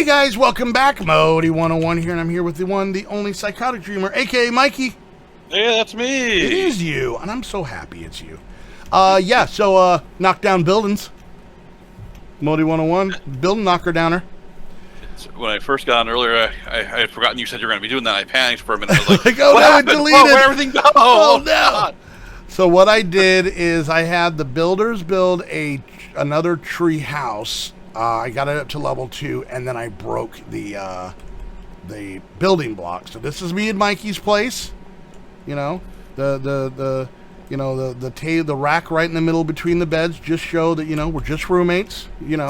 guys, welcome back. Modi 101 here, and I'm here with the one, the only psychotic dreamer, aka Mikey. Yeah, that's me. It is you, and I'm so happy it's you. So knock down buildings. Modi 101, building knocker downer. When I first got on earlier, I had forgotten you said you were going to be doing that. I panicked for a minute. I was like, like, oh, what no, happened? it deleted. Where'd everything go? Oh, no. God. So what I did is I had the builders build another tree house. I got it up to level 2, and then I broke the building block. So this is me and Mikey's place. You know, the rack right in the middle between the beds just show that, you know, we're just roommates, you know.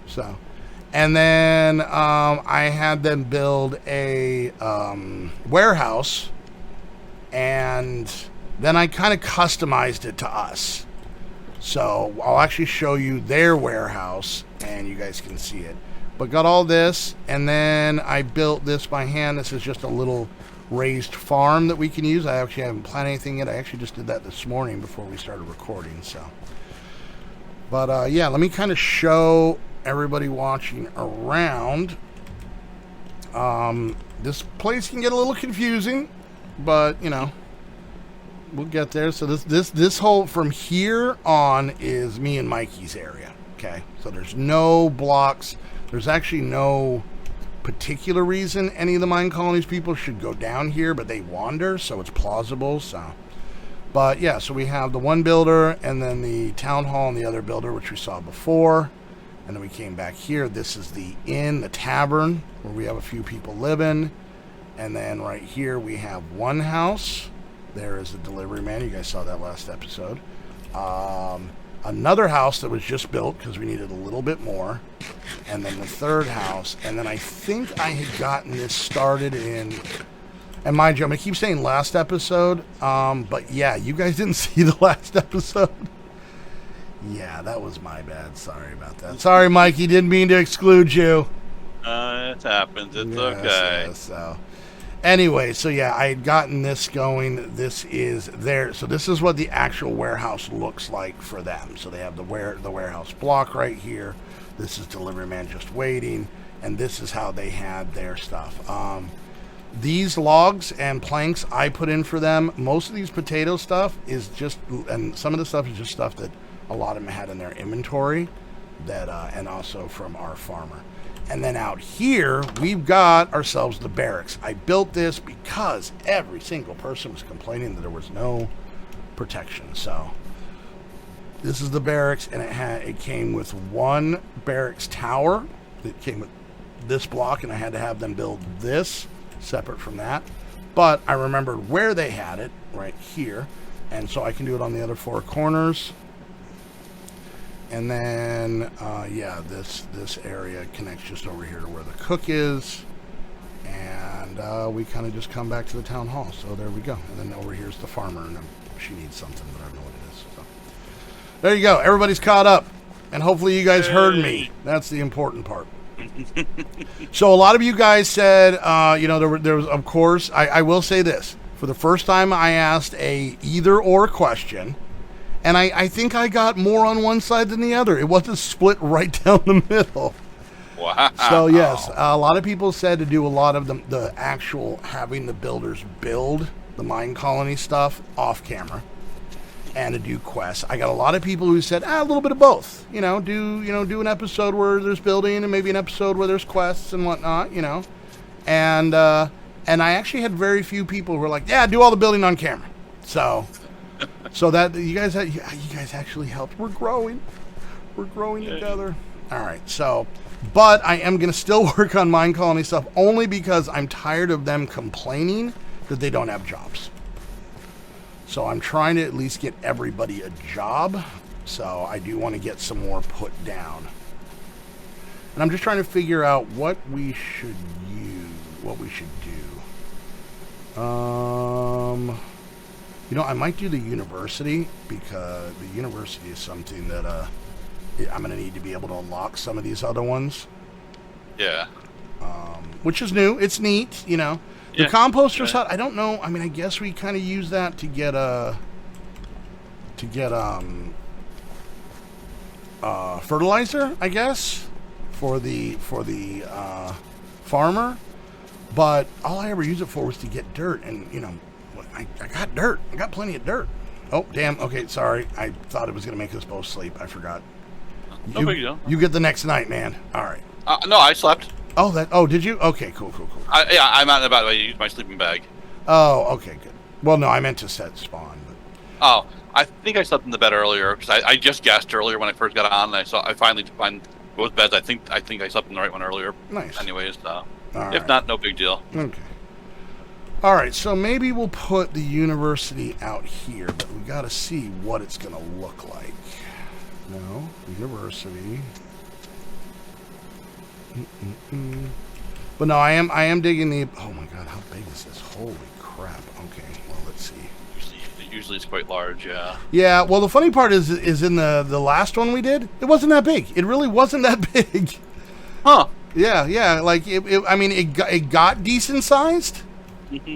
So, and then I had them build a warehouse, and then I kind of customized it to us. So I'll actually show you their warehouse, and you guys can see it. But got all this, and then I built this by hand. This is just a little raised farm that we can use. I actually haven't planned anything yet. I actually just did that this morning before we started recording. So, but yeah, let me kind of show everybody watching around. This place can get a little confusing, but you know, we'll get there. So this whole from here on is me and Mikey's area. Okay, so there's no blocks. There's actually no particular reason any of the mine colonies people should go down here, but they wander, so it's plausible. So, but yeah, so we have the one builder, and then the town hall and the other builder, which we saw before, and then we came back here. This is the inn, the tavern, where we have a few people living, and then right here we have one house. There is the delivery man. You guys saw that last episode. Another house that was just built because we needed a little bit more. And then the third house. And then I think I had gotten this started in... And mind you, I'm going to keep saying last episode. But yeah, you guys didn't see the last episode. Yeah, that was my bad. Sorry about that. Sorry, Mikey. Didn't mean to exclude you. It happens. It's okay. Yes, so... Anyway, so yeah, I had gotten this going. This is there. So this is what the actual warehouse looks like for them. So they have the warehouse block right here. This is delivery man just waiting, and this is how they had their stuff. These logs and planks I put in for them. Most of these potato stuff is just, and some of the stuff is just stuff that a lot of them had in their inventory, that and also from our farmer. And then out here, we've got ourselves the barracks. I built this because every single person was complaining that there was no protection. So this is the barracks, and it came with one barracks tower that came with this block, and I had to have them build this separate from that. But I remembered where they had it, right here, and so I can do it on the other 4 corners. And then, yeah, this area connects just over here to where the cook is. And we kind of just come back to the town hall. So there we go. And then over here's the farmer, and she needs something, but I don't know what it is. So there you go. Everybody's caught up. And hopefully you guys heard me. That's the important part. So a lot of you guys said, you know, there was, of course, I will say this. For the first time, I asked a either-or question. And I think I got more on one side than the other. It wasn't split right down the middle. Wow. So, yes, a lot of people said to do a lot of the actual having the builders build the mine colony stuff off camera and to do quests. I got a lot of people who said, a little bit of both. You know, do an episode where there's building and maybe an episode where there's quests and whatnot, you know. And I actually had very few people who were like, yeah, do all the building on camera. So that you guys actually helped. We're growing together. All right. So, but I am gonna still work on mine colony stuff only because I'm tired of them complaining that they don't have jobs. So I'm trying to at least get everybody a job. So I do want to get some more put down. And I'm just trying to figure out what we should use, what we should do. You know, I might do the university because the university is something that I'm going to need to be able to unlock some of these other ones. Yeah. Which is new. It's neat, you know. The composter's hut, I don't know. I mean, I guess we kind of use that to get fertilizer, I guess, for the farmer, but all I ever used it for was to get dirt, and you know, I got dirt. I got plenty of dirt. Oh damn. Okay, sorry. I thought it was gonna make us both sleep. I forgot. No big deal. You get the next night, man. All right. No, I slept. Oh, did you? Okay, cool. Yeah, I'm out and about. I used my sleeping bag. Oh, okay, good. Well, no, I meant to set spawn. But... Oh, I think I slept in the bed earlier because I just guessed earlier when I first got on. And I finally find both beds. I think I slept in the right one earlier. Nice. Anyways, All if right. not, no big deal. Okay. All right, so maybe we'll put the university out here, but we got to see what it's going to look like. No, university. But no, I am digging the. Oh my God, how big is this? Holy crap! Okay, well let's see. Usually it's quite large, yeah. Yeah, well the funny part is in the last one we did, it wasn't that big. It really wasn't that big. Huh? Yeah, like I mean, it got decent sized.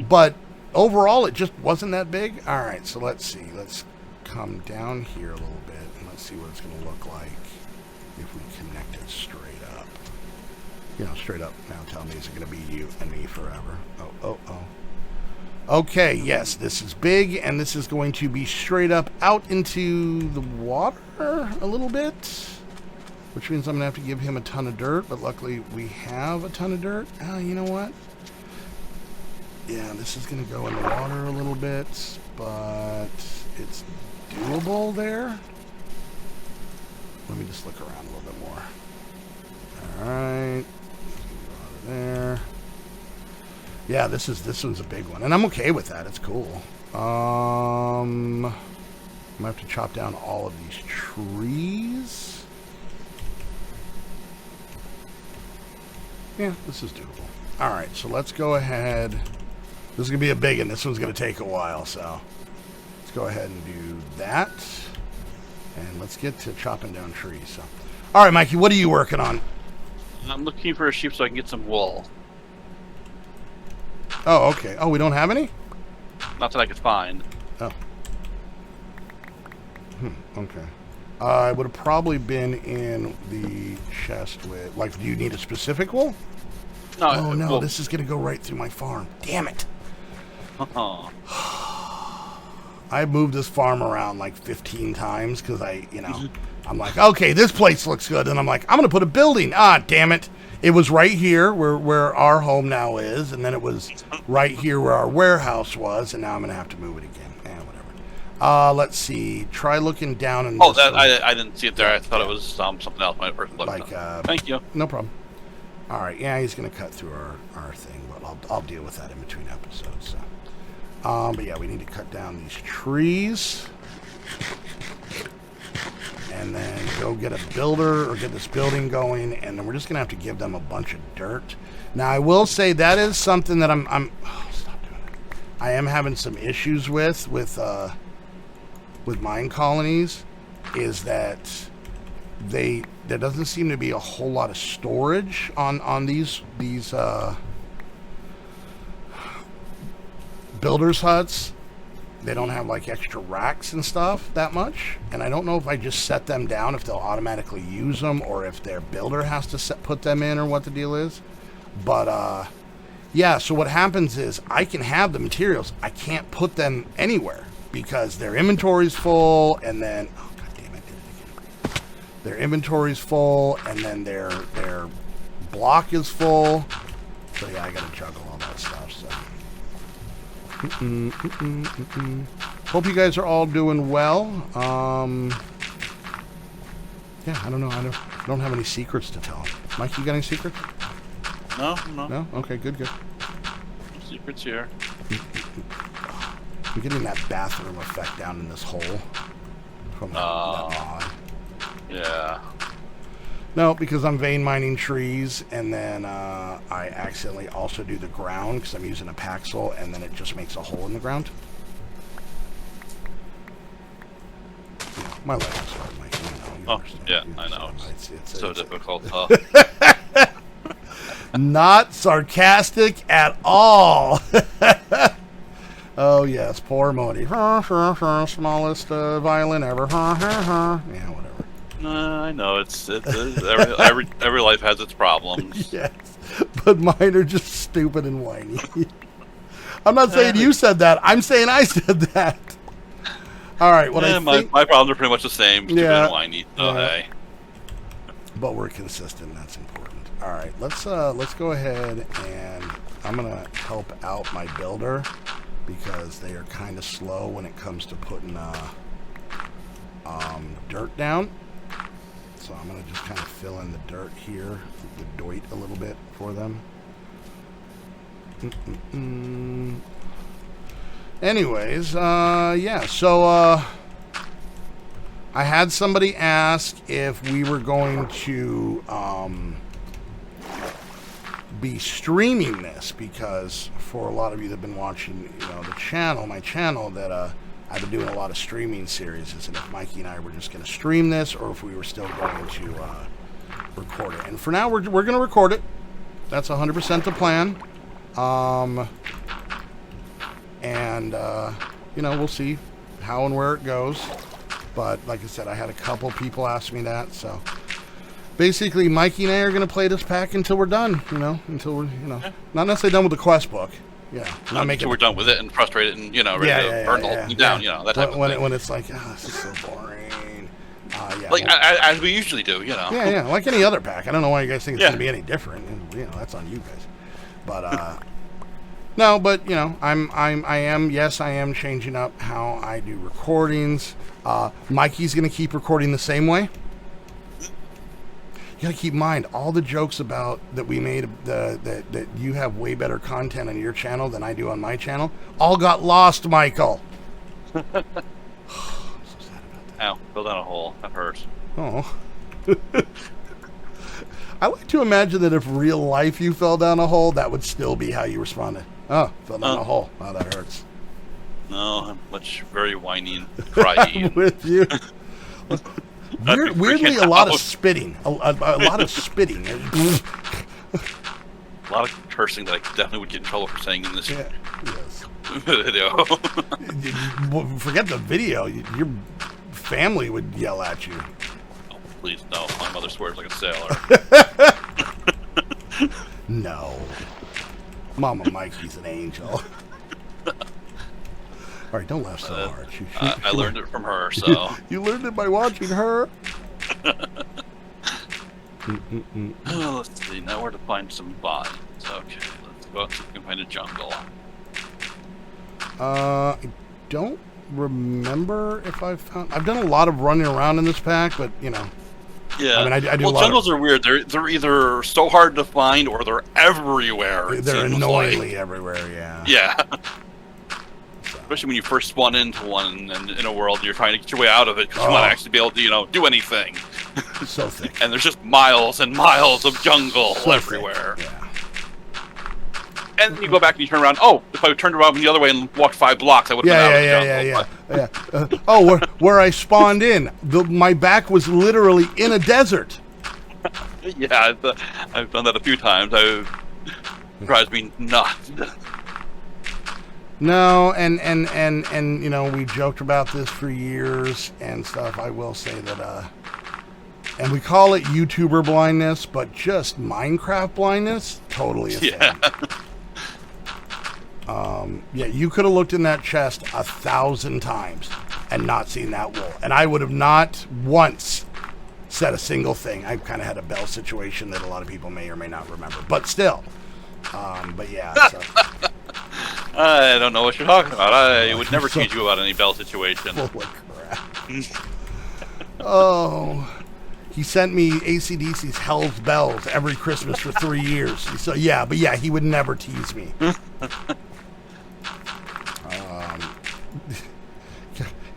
But overall, it just wasn't that big. All right, so let's see. Let's come down here a little bit, and let's see what it's going to look like if we connect it straight up. You know, straight up. Now tell me, is it going to be you and me forever? Oh. Okay, yes, this is big, and this is going to be straight up out into the water a little bit, which means I'm going to have to give him a ton of dirt, but luckily we have a ton of dirt. You know what? Yeah, this is going to go in the water a little bit, but it's doable there. Let me just look around a little bit more. All right. Out of there. Yeah, this one's a big one, and I'm okay with that. It's cool. I'm going to have to chop down all of these trees. Yeah, this is doable. All right, so let's go ahead. This is going to be a big one. This one's going to take a while, so let's go ahead and do that. And let's get to chopping down trees. So, all right, Mikey, what are you working on? I'm looking for a sheep so I can get some wool. Oh, okay. Oh, we don't have any? Not that I could find. Oh. Okay. I would have probably been in the chest with... Like, do you need a specific wool? No. Oh, no. Well, this is going to go right through my farm. Damn it. I moved this farm around like 15 times because I'm like, okay, this place looks good. And I'm like, I'm going to put a building. Ah, damn it. It was right here where our home now is. And then it was right here where our warehouse was. And now I'm going to have to move it again. Whatever. Let's see. Try looking down. And I didn't see it there. I thought it was something else. My first look. Thank you. No problem. All right. Yeah, he's going to cut through our thing. But I'll deal with that in between episodes. So. But yeah, we need to cut down these trees and then go get a builder or get this building going, and then we're just gonna have to give them a bunch of dirt. Now I will say that is something that stop doing it. I am having some issues with mine colonies, is that there doesn't seem to be a whole lot of storage on these builders huts. They don't have like extra racks and stuff that much, and I don't know if I just set them down if they'll automatically use them or if their builder has to put them in or what the deal is. But yeah, so what happens is I can have the materials, I can't put them anywhere because their inventory's full, and then oh god damn it, did it again. Their inventory's full, and then their block is full. So yeah, I gotta juggle all that stuff. So hope you guys are all doing well. Yeah, I don't know. I don't have any secrets to tell. Mike, you got any secrets? No. No? Okay, good. No secrets here. I'm getting that bathroom effect down in this hole from that mod. Yeah. No, because I'm vein mining trees, and then I accidentally also do the ground because I'm using a Paxel, and then it just makes a hole in the ground. Yeah, my life is hard, Mike. You understand. Yeah, I know. It's so difficult. Not sarcastic at all. Oh, yes, poor Modi. Smallest violin ever. Yeah, whatever. I know it's every life has its problems. Yes, but mine are just stupid and whiny. I'm not saying you said that. I'm saying I said that. All right. What I think, my problems are pretty much the same. Stupid Yeah. and whiny. So hey. but we're consistent. That's important. All right. Let's go ahead and I'm gonna help out my builder because they are kind of slow when it comes to putting dirt down. So I'm going to just kind of fill in the dirt here, the doit a little bit for them. Anyways, yeah, so I had somebody ask if we were going to be streaming this because for a lot of you that have been watching, the channel, my channel, that I've been doing a lot of streaming series, and if Mikey and I were just going to stream this or if we were still going to record it. And for now, we're going to record it. That's 100% the plan. We'll see how and where it goes. But like I said, I had a couple people ask me that. So basically, Mikey and I are going to play this pack until we're done, until we're, not necessarily done with the quest book. Yeah, not until we're done with it and frustrated and ready to burn the whole thing down. That type of thing. When it's like, this is so boring. As we usually do. Yeah, like any other pack. I don't know why you guys think it's going to be any different. That's on you guys. But no, but I am changing up how I do recordings. Mikey's going to keep recording the same way. You gotta keep in mind all the jokes about that we made that you have way better content on your channel than I do on my channel all got lost, Michael. I'm so sad about that. Ow, fell down a hole. That hurts. Oh. I like to imagine that if real life you fell down a hole, that would still be how you responded. Oh, fell down a hole. Oh, that hurts. No, I'm very whiny and cryy. I'm with you. Weirdly, a lot of spitting. A lot of spitting. A lot of cursing that I definitely would get in trouble for saying in this video. Forget the video. Your family would yell at you. Oh, please, no. My mother swears like a sailor. No. Mama Mikey's an angel. All right, don't laugh so hard. I learned it from her, so... You learned it by watching her? Let's see, now where to find some bodies. Okay, let's go out so we can find a jungle. I don't remember if I've found... I've done a lot of running around in this pack, but, Yeah. I mean, I do a lot jungles are weird. They're either so hard to find or they're everywhere. They're annoyingly everywhere, yeah. Yeah. Especially when you first spawn into one and in a world you're trying to get your way out of it because you want to actually be able to, do anything. So thick. And there's just miles and miles of jungle everywhere. Thick. Yeah. And then you go back and you turn around. Oh, if I turned around the other way and walked 5 blocks, I would have been out of the jungle. Where I spawned in, my back was literally in a desert. Yeah, I've done that a few times. It drives me nuts. No, and we joked about this for years and stuff. I will say that, and we call it YouTuber blindness, but just Minecraft blindness, totally a thing. You could have looked in that chest 1,000 times and not seen that wool, and I would have not once said a single thing. I kind of had a bell situation that a lot of people may or may not remember, but still. But yeah. So. I don't know what you're talking about. I would never tease you about any bell situation. Holy crap. He sent me AC/DC's Hell's Bells every Christmas for 3 years. So he would never tease me.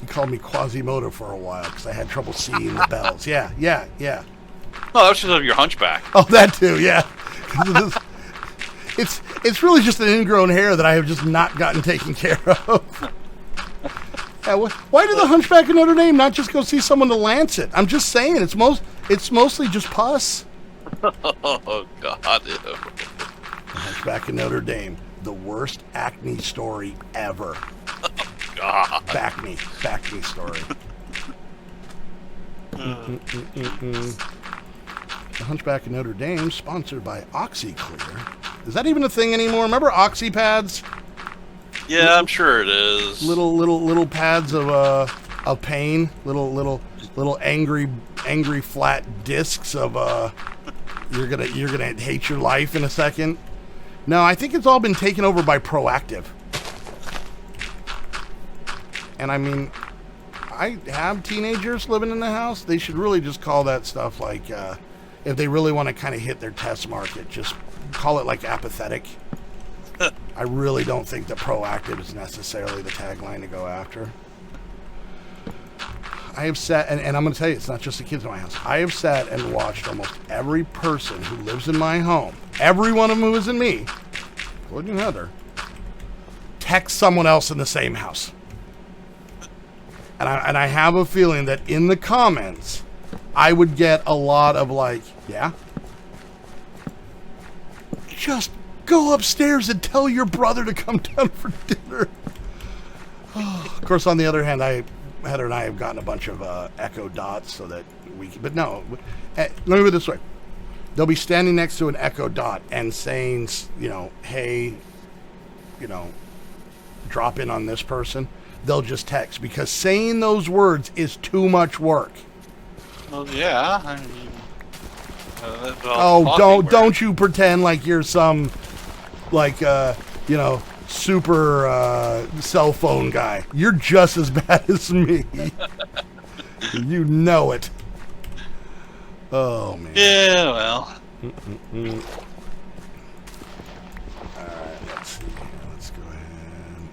He called me Quasimodo for a while because I had trouble seeing the bells. Yeah. Oh, that was just of your hunchback. Oh, that too, yeah. It's really just an ingrown hair that I have just not gotten taken care of. Why did the Hunchback of Notre Dame not just go see someone to lance it? I'm just saying, it's mostly just pus. Oh, God. Ew. Hunchback of Notre Dame, the worst acne story ever. Oh, God. Back me story. The Hunchback of Notre Dame, sponsored by OxyClear. Is that even a thing anymore? Remember Oxy pads? Yeah, I'm sure it is. Little pads of pain. Little angry flat discs of you're gonna hate your life in a second. No, I think it's all been taken over by Proactive. And I mean, I have teenagers living in the house. They should really just call that stuff like, if they really want to kind of hit their test market, just call it like apathetic. I really don't think that Proactive is necessarily the tagline to go after. I have sat, and I'm going to tell you, it's not just the kids in my house. I have sat and watched almost every person who lives in my home, every one of them who isn't me, including Heather, text someone else in the same house. And I have a feeling that in the comments, I would get a lot of like, yeah? Just go upstairs and tell your brother to come down for dinner. Of course, on the other hand, Heather and I have gotten a bunch of Echo Dots so that we can, but no, let me put it this way. They'll be standing next to an Echo Dot and saying, hey, drop in on this person. They'll just text because saying those words is too much work. Well, yeah. I mean, don't you pretend like you're some, super cell phone guy. You're just as bad as me. You know it. Oh, man. Yeah, well. All right, let's see. Let's go ahead and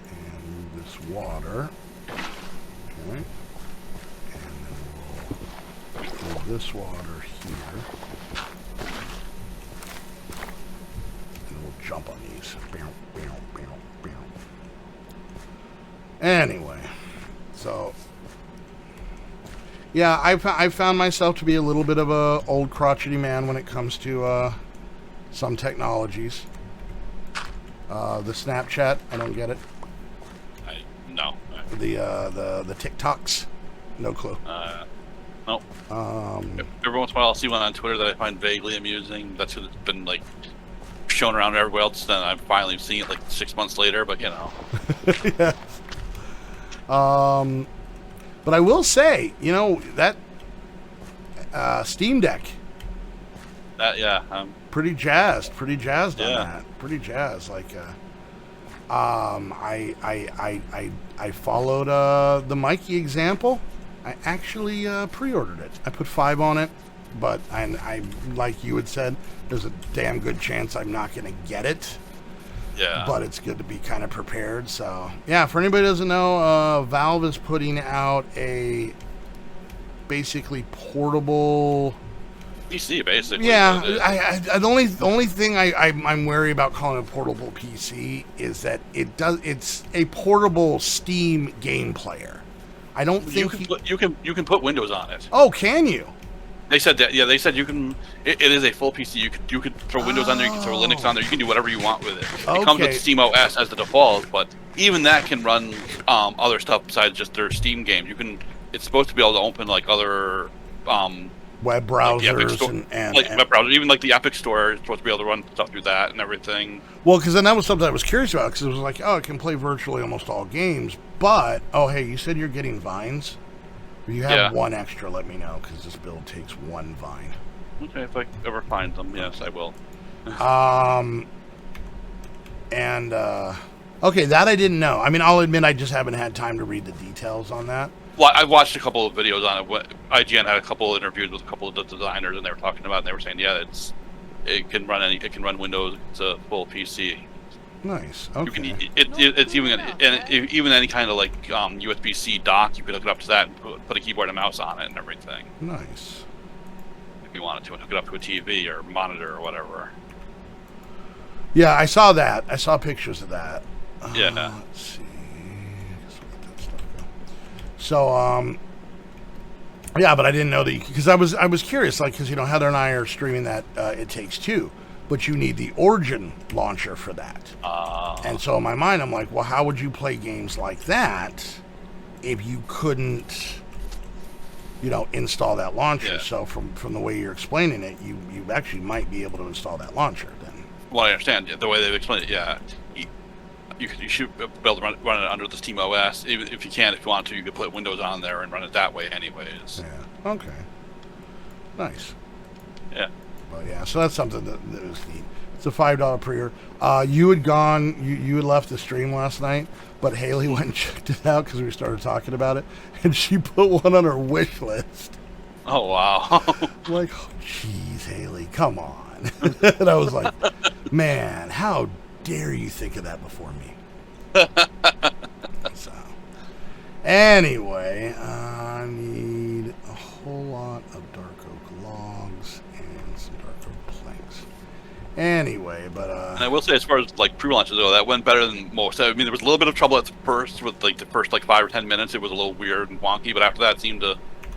move this water. Okay. And then we'll move this water here. And we'll jump on these. Anyway, so yeah, I found myself to be a little bit of a old crotchety man when it comes to some technologies. The Snapchat, I don't get it. No. The TikToks, no clue. No. Every once in a while, I'll see one on Twitter that I find vaguely amusing. That's what's been like shown around everywhere else. Then I'm finally seeing it like 6 months later. But Yeah. But I will say, that Steam Deck. I'm pretty jazzed on that. Pretty jazzed. Like, I followed the MIKEY example. I actually pre-ordered it. I put 5 on it, but I like you had said, there's a damn good chance I'm not going to get it. Yeah. But it's good to be kind of prepared. So, yeah, for anybody who doesn't know, Valve is putting out a basically portable PC, basically. Yeah, the only thing I'm wary about calling a portable PC is that it's a portable Steam game player. I don't think you can put Windows on it. Oh, can you? They said that. Yeah, they said you can. It is a full PC. You could throw Windows on there. You can throw Linux on there. You can do whatever you want with it. It comes with Steam OS as the default, but even that can run other stuff besides just their Steam games. It's supposed to be able to open like other web browsers and web browsers. Even like the Epic Store is supposed to be able to run stuff through that and everything. Well, because then that was something I was curious about, because it was like, it can play virtually almost all games. But hey, you said you're getting Vines. If you have one extra, let me know, because this build takes 1 Vine. Okay, if I ever find them, yes, I will. Okay, that I didn't know. I mean, I'll admit I just haven't had time to read the details on that. Well, I watched a couple of videos on it. IGN had a couple of interviews with a couple of the designers, and they were talking about it, and they were saying, it can run Windows. It's a full PC. Nice. Okay. It's even any kind of like USB-C dock. You could hook it up to that and put a keyboard and mouse on it and everything. Nice. If you wanted to, and hook it up to a TV or monitor or whatever. Yeah, I saw that. I saw pictures of that. Yeah. Let's see. So, yeah, but I didn't know that because I was curious, like, because Heather and I are streaming that It Takes Two, but you need the Origin launcher for that. And so in my mind, I'm like, well, how would you play games like that if you couldn't install that launcher. Yeah. So from the way you're explaining it, you actually might be able to install that launcher then. Well, I understand the way they've explained it. Yeah, you should be able to run it under the Steam OS. If you can, if you want to, you could put Windows on there and run it that way. Anyways. Yeah. Okay. Nice. Yeah. Well, yeah. So that's something that was neat. It's a $5 pre-order. You had left the stream last night, but Haley went and checked it out because we started talking about it, and she put one on her wish list. Oh wow! I'm like, oh, jeez, Haley, come on. And I was like, man, how dare you think of that before me? So, anyway, I need a whole lot of dark oak logs and some dark oak planks. Anyway, but and I will say, as far as like pre-launches though, that went better than most. I mean, there was a little bit of trouble at first with like the first 5 or 10 minutes. It was a little weird and wonky, but after that, it seemed to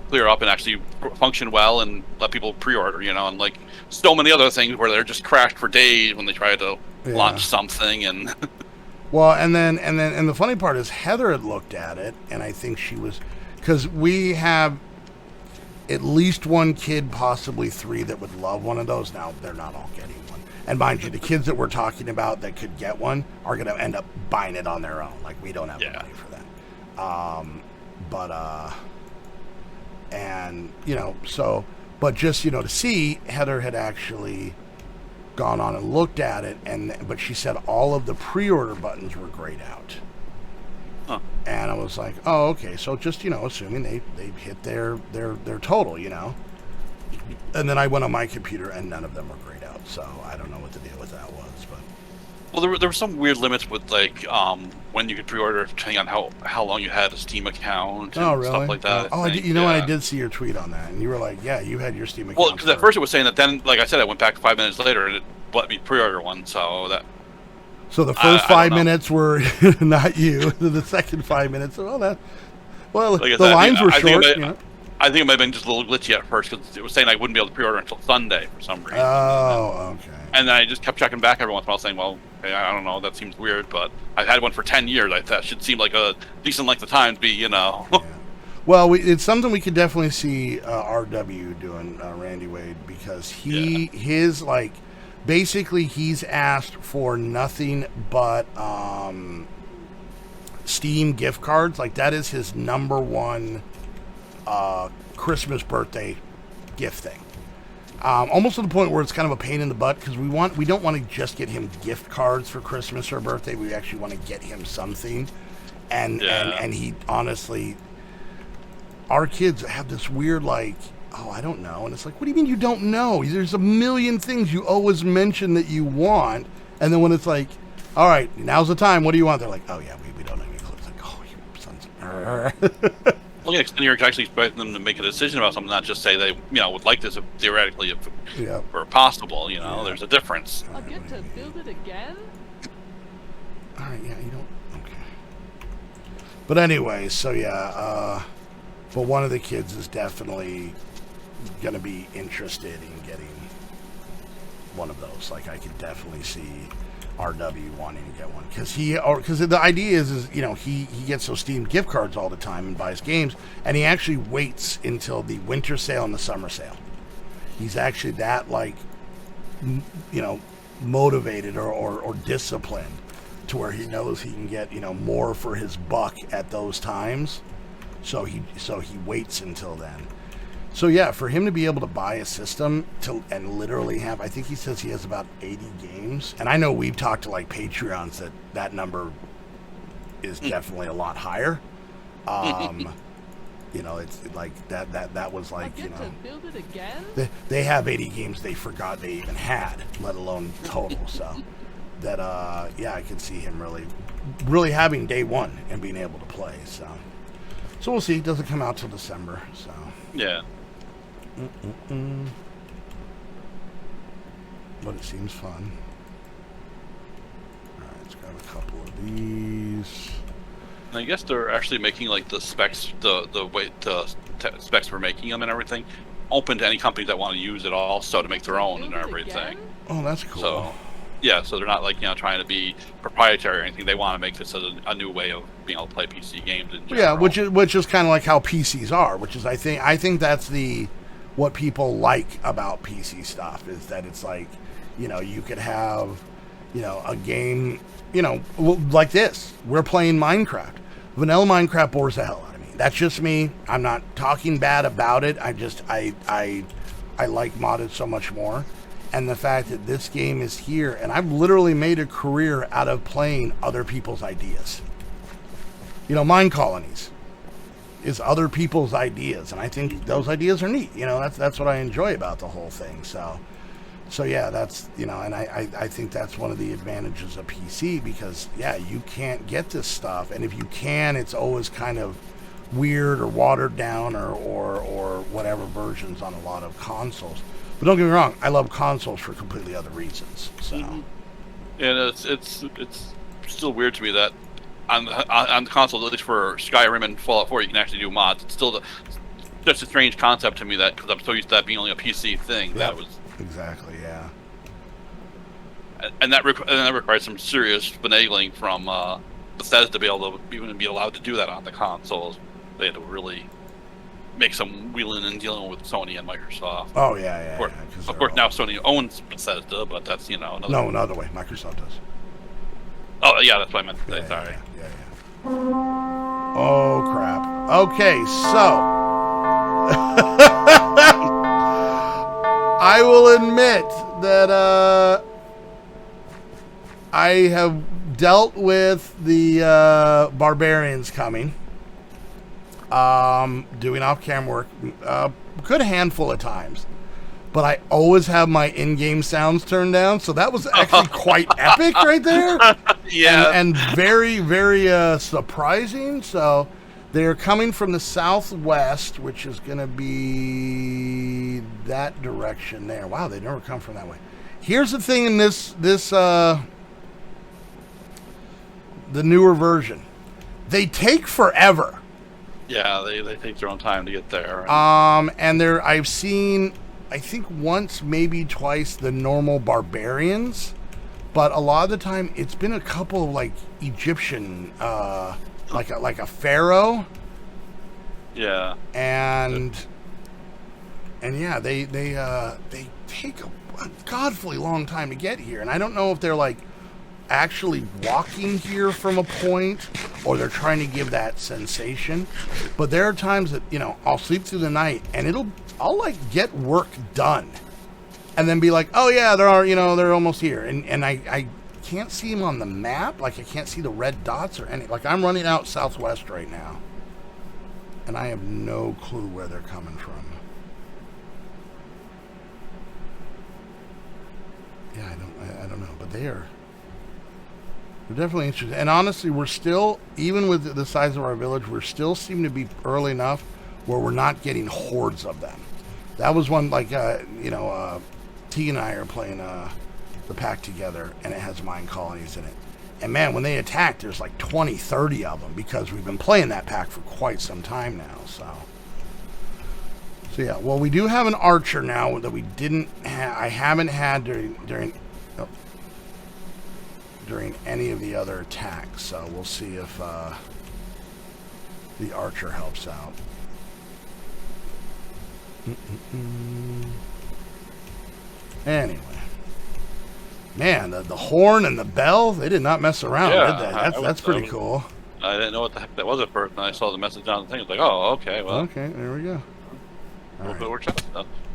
clear up and actually function well and let people pre-order. And like so many other things where they're just crashed for days when they try to launch something and. Well, and the funny part is Heather had looked at it, and I think she was, because we have at least one kid, possibly 3, that would love one of those. Now, they're not all getting one. And mind you, the kids that we're talking about that could get one are going to end up buying it on their own. Like, we don't have the money for that. And, but just, to see, Heather had actually gone on and looked at it, but she said all of the pre-order buttons were grayed out. Huh. And I was like, oh, okay. So just, assuming they hit their total, And then I went on my computer and none of them were grayed out. So I don't know what the deal with that was, but. Well, there were some weird limits with like when you could pre-order, depending on how long you had a Steam account and stuff like that. Oh, I did see your tweet on that, and you were like, yeah, you had your Steam account. Well, because at first it was saying that, then, like I said, I went back 5 minutes later and it let me pre-order one, so that. So the first 5 minutes were not you. The second 5 minutes, like the lines were short. I think it might have been just a little glitchy at first because it was saying I wouldn't be able to pre-order until Sunday for some reason. Oh, okay. And then I just kept checking back every once in a while saying, well, okay, I don't know, that seems weird, but I've had one for 10 years. That should seem like a decent length of time to be, Yeah. Well, it's something we could definitely see RW doing, Randy Wade, because basically he's asked for nothing but Steam gift cards. Like, that is his number one Christmas birthday gift thing. Almost to the point where it's kind of a pain in the butt because we don't want to just get him gift cards for Christmas or birthday. We actually want to get him something, and he honestly, our kids have this weird I don't know, and it's like, what do you mean you don't know? There's a million things you always mention that you want, and then when it's like, all right, now's the time. What do you want? They're like, oh yeah, we don't have any clues. Like, oh, you sons of. Well, yeah, you're actually expecting them to make a decision about something, not just say they, would like this theoretically if or possible. There's a difference. I'll get to build it again. All right, yeah, you don't. Okay. But anyway, so but one of the kids is definitely going to be interested in getting one of those. Like, I could definitely see RW wanting to get one because the idea is he gets those Steam gift cards all the time and buys games, and he actually waits until the winter sale and the summer sale. He's actually that motivated or disciplined to where he knows he can get more for his buck at those times. So he waits until then. So yeah, for him to be able to buy a system and literally have, I think he says he has about 80 games. And I know we've talked to Patreons that number is definitely a lot higher. It's like that was like, I get to build it again? They have 80 games they forgot they even had, let alone total. So that, I could see him really having day one and being able to play. So we'll see. It doesn't come out till December. So yeah. But it seems fun. Alright, let's grab a couple of these. And I guess they're actually making the specs, the specs for making them and everything, open to any companies that want to use it also to make their own and everything. Oh, that's cool. So, Yeah, so they're not like trying to be proprietary or anything. They want to make this a new way of being able to play PC games in general. Yeah, which is kind of like how PCs are, which is I think that's what people like about PC stuff is that it's like, you could have, a game, like this. We're playing Minecraft. Vanilla Minecraft bores the hell out of me. That's just me. I'm not talking bad about it. I like modded so much more. And the fact that this game is here, and I've literally made a career out of playing other people's ideas. Mine colonies is other people's ideas, and I think those ideas are neat. That's what I enjoy about the whole thing. So yeah, that's and I think that's one of the advantages of PC because you can't get this stuff, and if you can, it's always kind of weird or watered down or whatever versions on a lot of consoles. But don't get me wrong, I love consoles for completely other reasons. So, and it's still weird to me that on the console, at least for Skyrim and Fallout 4, you can actually do mods. It's still just a strange concept to me that because I'm so used to that being only a PC thing. Yep, that was exactly and that requires some serious finagling from Bethesda to be able to even be allowed to do that on the consoles. They had to really make some wheeling and dealing with Sony and Microsoft. Oh yeah. Of course, now Sony owns Bethesda, but that's another. No, another way. Microsoft does. Oh yeah, that's what I meant to say. Sorry. Yeah. Oh crap. Okay, so I will admit that I have dealt with the Barbarians coming. Doing off-cam work a good handful of times, but I always have my in-game sounds turned down, so that was actually quite epic right there. Yeah, and very, very surprising. So they're coming from the southwest, which is going to be that direction there. Wow, they never come from that way. Here's the thing in this the newer version, they take forever. Yeah, they take their own time to get there. And I've seen, I think once, maybe twice, the normal barbarians, but a lot of the time it's been a couple of like Egyptian, like a pharaoh. Yeah. And yeah, they take a godfully long time to get here, and I don't know if they're like actually walking here from a point or they're trying to give that sensation, but there are times that I'll sleep through the night and I'll like get work done and then be like, oh yeah, they're almost here, and I can't see them on the map, like I can't see the red dots or any, like I'm running out southwest right now and I have no clue where they're coming from. Yeah, I don't know, but they're definitely interesting. And honestly, we're still, even with the size of our village, we're still seem to be early enough where we're not getting hordes of them. That was one, like, T and I are playing the pack together, and it has mine colonies in it. And man, when they attack, there's like 20, 30 of them because we've been playing that pack for quite some time now. So yeah, well, we do have an archer now that we didn't I haven't had during any of the other attacks, so we'll see if the archer helps out. Anyway, man, the horn and the bell, they did not mess around, did they? That's pretty cool. I didn't know what the heck that was at first, and I saw the message on the thing. I was like, oh, okay, well. Okay, there we go.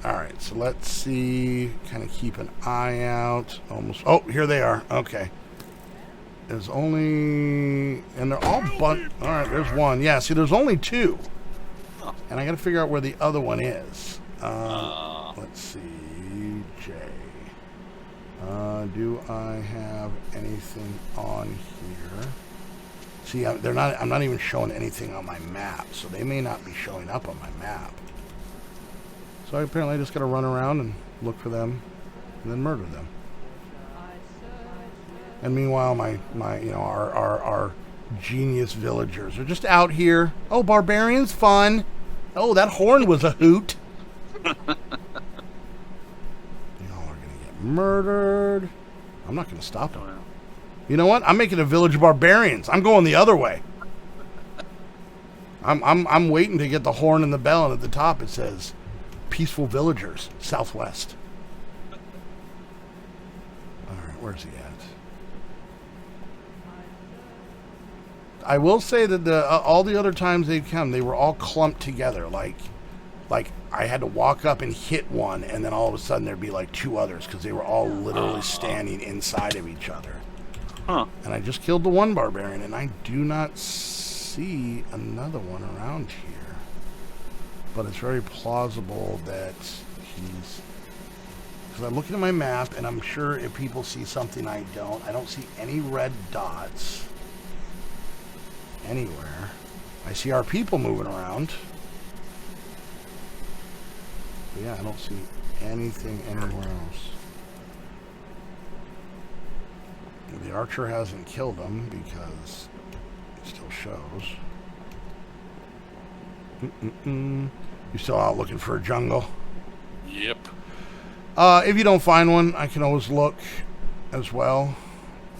All right, so let's see, kind of keep an eye out. Almost, oh, here they are. Okay. There's only, and they're all all right, there's one. Yeah, see, there's only two. And I got to figure out where the other one is. Let's see, J. Do I have anything on here? See, I'm not even showing anything on my map, so they may not be showing up on my map. So apparently I just got to run around and look for them and then murder them. And meanwhile, our genius villagers are just out here. Oh, barbarians, fun. Oh, that horn was a hoot. Y'all are gonna get murdered. I'm not going to stop them. Oh, yeah. You know what? I'm making a village of barbarians. I'm going the other way. I'm waiting to get the horn and the bell, and at the top it says, "Peaceful Villagers, Southwest." All right, where's he at? I will say that all the other times they've come, they were all clumped together. Like I had to walk up and hit one, and then all of a sudden there'd be like two others because they were all literally standing inside of each other. Huh. And I just killed the one barbarian, and I do not see another one around here. But it's very plausible that he's... Because I'm looking at my map, and I'm sure if people see something I don't see any red dots anywhere. I see our people moving around. But yeah, I don't see anything anywhere else. The archer hasn't killed him because it still shows. You still out looking for a jungle? Yep. If you don't find one, I can always look as well.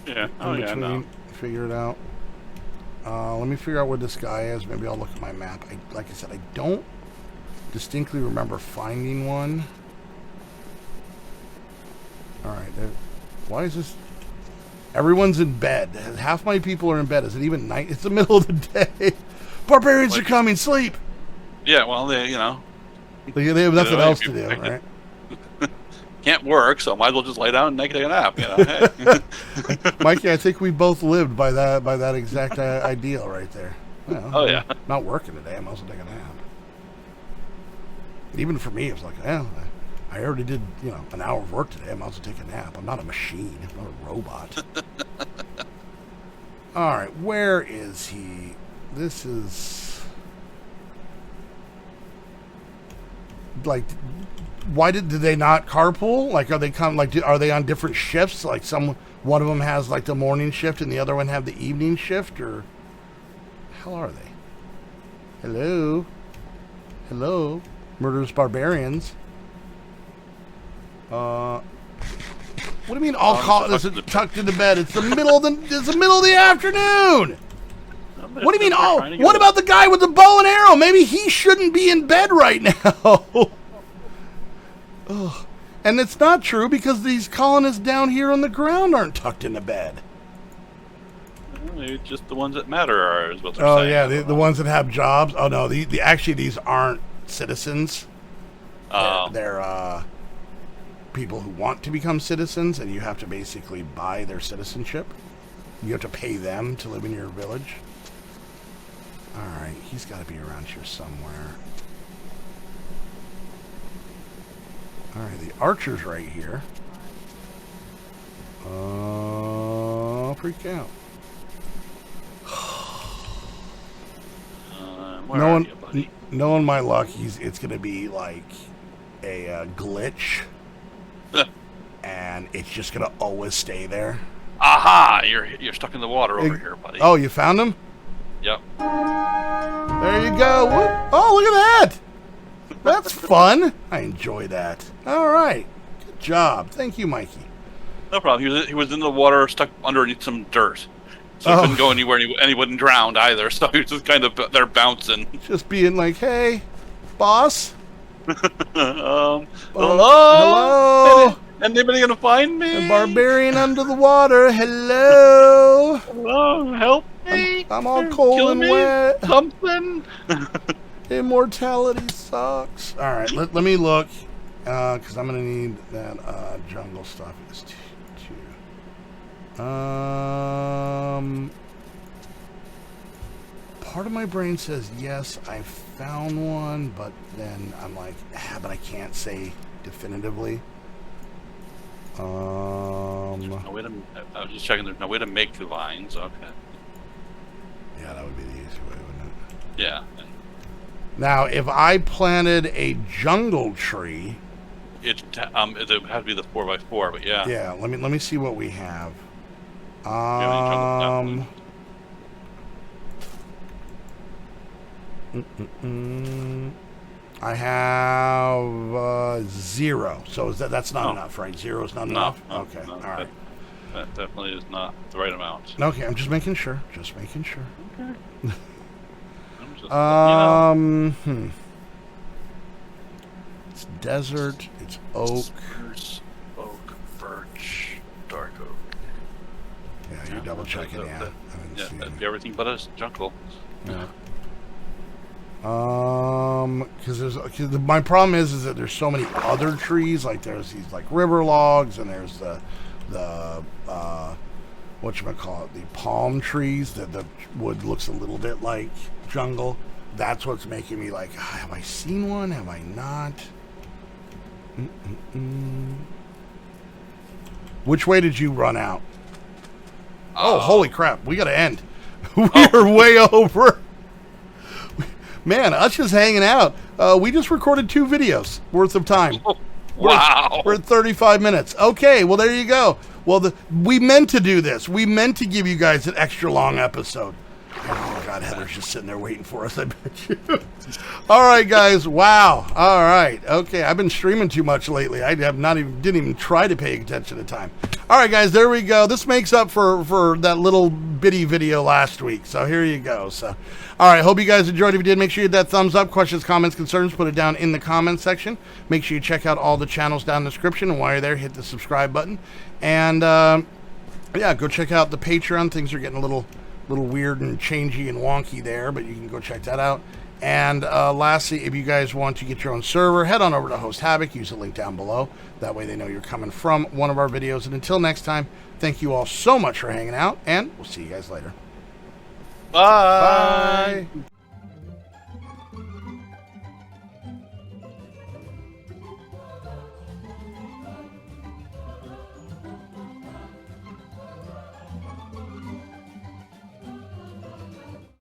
Yeah. Oh, yeah, no. Figure it out. Let me figure out where this guy is. Maybe I'll look at my map. Like I said, I don't distinctly remember finding one. Alright. Why is this... Everyone's in bed. Half my people are in bed. Is it even night? It's the middle of the day. Barbarians are coming. Sleep. Yeah, well, they have nothing else to do, right? Can't work, so might as well just lay down and take a nap. Hey. Mikey, I think we both lived by that exact ideal right there. Well, oh yeah. I'm not working today. I'm also taking a nap. Even for me, it was like, well, I already did, an hour of work today. I'm also taking a nap. I'm not a machine. I'm not a robot. All right, where is he? This is like, why did they not carpool? Like, are they on different shifts? Like, one of them has like the morning shift and the other one have the evening shift, or hell are they? Hello, murderous barbarians. What do you mean all call this is tucked into bed? It's the middle of the afternoon. What do you mean? Oh, what about the guy with the bow and arrow? Maybe he shouldn't be in bed right now. Ugh. And it's not true because these colonists down here on the ground aren't tucked into bed. Maybe just the ones that matter are is what they're saying. Oh yeah, the ones that have jobs. Oh no, actually these aren't citizens. They're people who want to become citizens, and you have to basically buy their citizenship. You have to pay them to live in your village. All right, he's got to be around here somewhere. All right, the archer's right here. Freak out. Knowing my luck, it's gonna be like a glitch, and it's just gonna always stay there. Aha! You're stuck in the water over here, buddy. Oh, you found him? Yep. There you go. Oh, look at that! That's fun. I enjoy that. All right, good job. Thank you, Mikey. No problem. He was in the water, stuck underneath some dirt, so he couldn't go anywhere, and he wasn't drowned either. So he was just kind of there bouncing, just being like, "Hey, boss." Hello. Hello. Anybody gonna find me? The barbarian under the water. Hello. Hello. Help me. I'm all cold and wet. Something. Immortality sucks. All right, let me look, because I'm gonna need that jungle stuff. It's two. Part of my brain says yes, I found one, but then I'm like, but I can't say definitively. No way to, I was just checking. There's no way to make the vines. Okay. Yeah, that would be the easy way, wouldn't it? Yeah. Now, if I planted a jungle tree, it would have to be the 4x4, but yeah. Yeah. Let me see what we have. I have 0. So that's not enough, right? 0 is not enough. Okay. All right. That definitely is not the right amount. Okay, I'm just making sure. Just making sure. Okay. I'm just, you know. It's desert. It's oak. Spruce, oak, birch, dark oak. Yeah, you're double checking. Yeah, I didn't see that'd it. be everything but a jungle. Yeah. Because my problem is that there's so many other trees. Like there's these like river logs, and there's the whatchamacallit, the palm trees that the wood looks a little bit like jungle. That's what's making me like, have I seen one? Have I not? Which way did you run out? Oh, holy crap. We got to end. We are way over. Man, us just hanging out. We just recorded 2 videos worth of time. Wow. We're at 35 minutes. Okay, well, there you go. Well, we meant to do this. We meant to give you guys an extra long episode. Oh, God, Heather's just sitting there waiting for us, I bet you. All right, guys. Wow. All right. Okay, I've been streaming too much lately. I have didn't even try to pay attention to time. All right, guys, there we go. This makes up for that little bitty video last week. So here you go. So, all right, hope you guys enjoyed. If you did, make sure you hit that thumbs up. Questions, comments, concerns, put it down in the comments section. Make sure you check out all the channels down in the description. And while you're there, hit the subscribe button. And, yeah, go check out the Patreon. Things are getting a little weird and changey and wonky there, but you can go check that out. And lastly, if you guys want to get your own server, head on over to Host Havoc. Use the link down below. That way they know you're coming from one of our videos. And until next time, thank you all so much for hanging out, and we'll see you guys later. Bye. Bye.